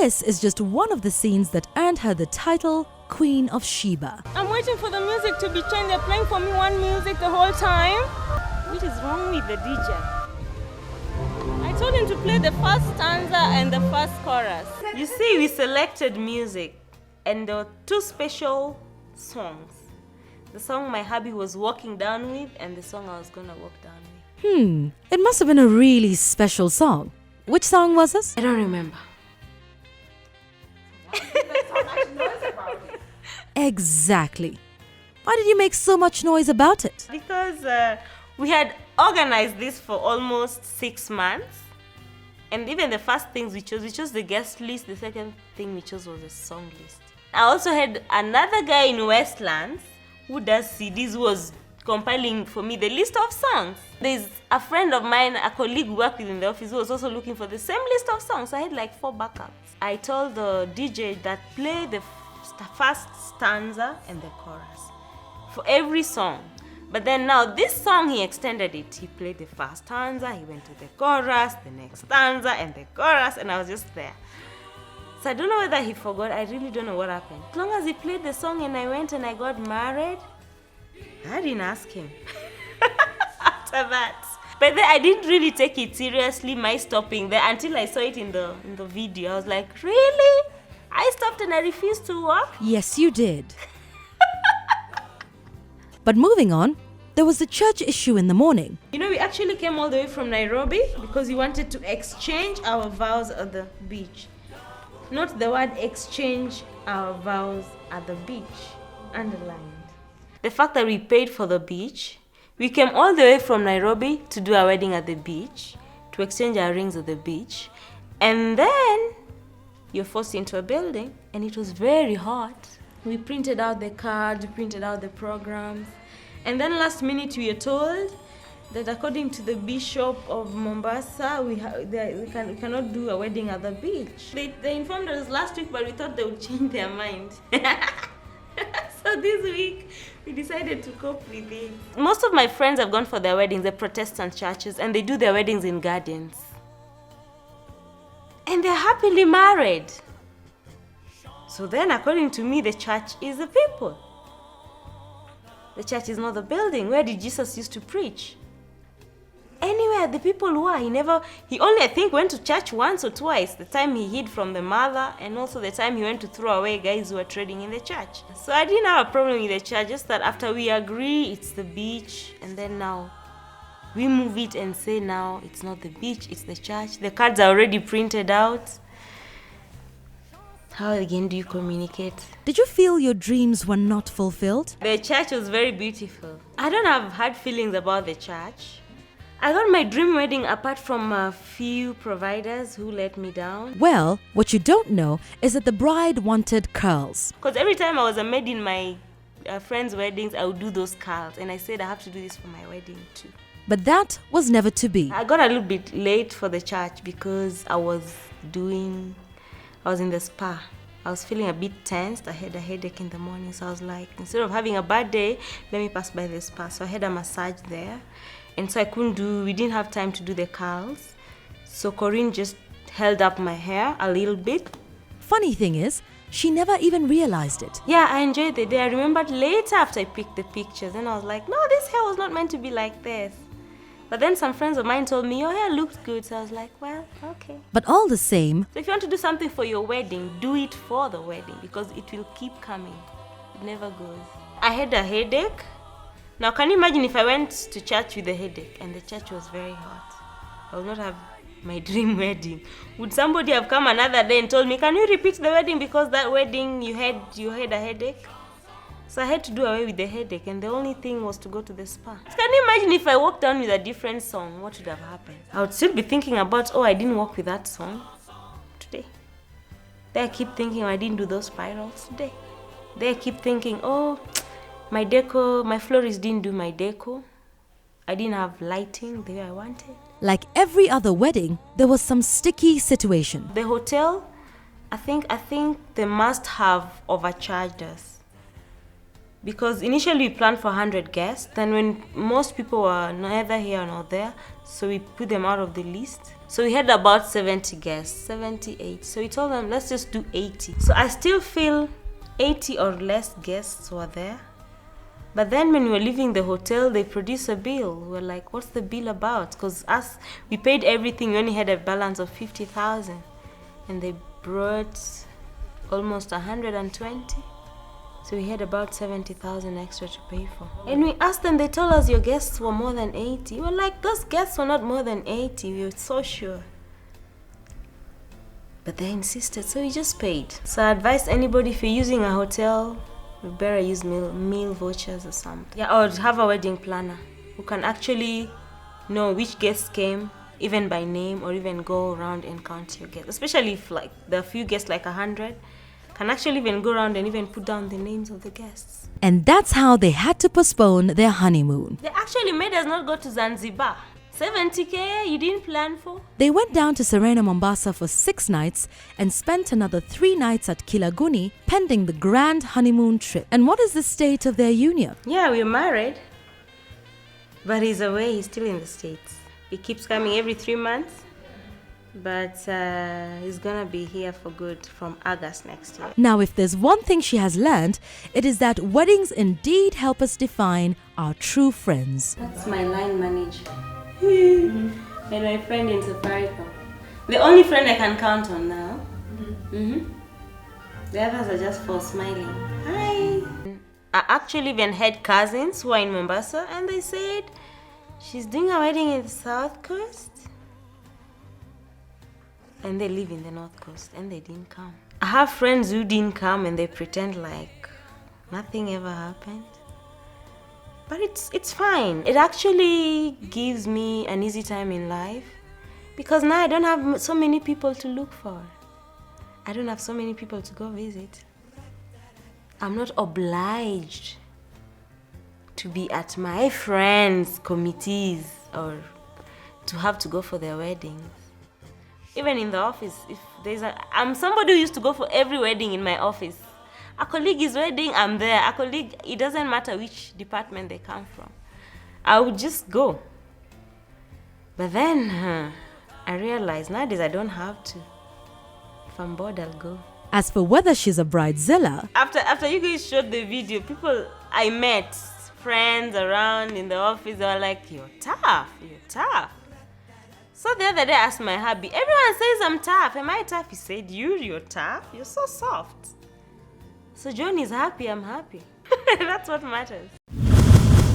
this is just one of the scenes that earned her the title Queen of Sheba. I'm waiting for the music to be changed. They're playing for me one music the whole time. What is wrong with the DJ? I told him to play the first stanza and the first chorus. You see, we selected music and there were two special songs. The song my hubby was walking down with and the song I was gonna walk down with. It must have been a really special song. Which song was this? I don't remember. Exactly. Why did you make so much noise about it? Because we had organized this for almost 6 months. And even the first things we chose the guest list. The second thing we chose was the song list. I also had another guy in Westlands who does CDs, who was compiling for me the list of songs. There's a friend of mine, a colleague who worked with in the office, who was also looking for the same list of songs. So I had like 4 backups. I told the DJ that play the first stanza and the chorus for every song. But then now this song, he extended it. He played the first stanza, he went to the chorus, the next stanza and the chorus, and I was just there. So I don't know whether he forgot. I really don't know what happened. As long as he played the song and I went and I got married, I didn't ask him. After that. But then I didn't really take it seriously, my stopping there, until I saw it in the video. I was like, really? I stopped and I refused to walk? Yes, you did. But moving on, there was the church issue in the morning. You know, we actually came all the way from Nairobi because we wanted to exchange our vows at the beach. Not the word exchange our vows at the beach. Underlined. The fact that we paid for the beach, we came all the way from Nairobi to do our wedding at the beach, to exchange our rings at the beach, and then you're forced into a building, and it was very hot. We printed out the cards, we printed out the programs, and then last minute we were told that according to the Bishop of Mombasa, we cannot do a wedding at the beach. They informed us last week, but we thought they would change their mind. So this week, we decided to cope with it. Most of my friends have gone for their weddings, they're Protestant churches, and they do their weddings in gardens. And they're happily married. So then, according to me, the church is the people. The church is not the building. Where did Jesus used to preach? Anywhere the people were. He only, I think, went to church once or twice. The time he hid from the mother, and also the time he went to throw away guys who were trading in the church. So I didn't have a problem with the church, just that after we agree, it's the beach, and then now we move it and say now it's not the beach, it's the church. The cards are already printed out. How again do you communicate? Did you feel your dreams were not fulfilled? The church was very beautiful. I don't have hard feelings about the church. I got my dream wedding apart from a few providers who let me down. Well, what you don't know is that the bride wanted curls. Because every time I was a maid in my friends' weddings, I would do those curls. And I said I have to do this for my wedding too. But that was never to be. I got a little bit late for the church because I was in the spa. I was feeling a bit tensed. I had a headache in the morning. So I was like, instead of having a bad day, let me pass by the spa. So I had a massage there. And so we didn't have time to do the curls. So Corinne just held up my hair a little bit. Funny thing is, she never even realized it. Yeah, I enjoyed the day. I remembered later after I picked the pictures, and I was like, no, this hair was not meant to be like this. But then some friends of mine told me, your hair looked good. So I was like, well, okay. But all the same... So if you want to do something for your wedding, do it for the wedding, because it will keep coming. It never goes. I had a headache. Now, can you imagine if I went to church with a headache and the church was very hot? I would not have my dream wedding. Would somebody have come another day and told me, can you repeat the wedding because that wedding you had a headache? So I had to do away with the headache, and the only thing was to go to the spa. Can you imagine if I walked down with a different song? What would have happened? I would still be thinking about, I didn't walk with that song today. Then I keep thinking, I didn't do those spirals today. Then I keep thinking, my deco, my florist didn't do my deco. I didn't have lighting the way I wanted. Like every other wedding, there was some sticky situation. The hotel, I think they must have overcharged us. because initially we planned for 100 guests. Then when most people were neither here nor there, so we put them out of the list. So we had about 70 guests, 78. So we told them, let's just do 80. So I still feel 80 or less guests were there. But then when we were leaving the hotel, they produced a bill. We were like, what's the bill about? Because we paid everything. We only had a balance of 50,000. And they brought almost 120. So we had about 70,000 extra to pay for. And we asked them, they told us your guests were more than 80. We were like, those guests were not more than 80. We were so sure. But they insisted, so we just paid. So I advise anybody, if you're using a hotel, you better use meal vouchers or something. Yeah, or have a wedding planner who can actually know which guests came, even by name, or even go around and count your guests. Especially if like there are few guests, like 100, can actually even go around and even put down the names of the guests. And that's how they had to postpone their honeymoon. They actually made us not go to Zanzibar. 70K you didn't plan for? They went down to Serena, Mombasa for 6 nights and spent another 3 nights at Kilaguni pending the grand honeymoon trip. And what is the state of their union? Yeah, we're married. But he's away, he's still in the States. He keeps coming every 3 months. But he's gonna be here for good from August next year. Now, if there's one thing she has learned, it is that weddings indeed help us define our true friends. That's my line manager. And my friend in Safaricom. The only friend I can count on now. The others are just for smiling. Hi. I actually even had cousins who are in Mombasa, and they said she's doing a wedding in the South Coast. And they live in the North Coast, and they didn't come. I have friends who didn't come and they pretend like nothing ever happened. But it's fine. It actually gives me an easy time in life because now I don't have so many people to look for. I don't have so many people to go visit. I'm not obliged to be at my friends' committees or to have to go for their weddings. Even in the office, if there's I'm somebody who used to go for every wedding in my office. A colleague's wedding, I'm there. A colleague, it doesn't matter which department they come from. I would just go. But then, I realized nowadays I don't have to. If I'm bored, I'll go. As for whether she's a bridezilla, After you guys showed the video, people I met, friends around in the office, they were like, you're tough. So the other day I asked my hubby, everyone says I'm tough. Am I tough? He said, you're tough. You're so soft. So John is happy, I'm happy. That's what matters.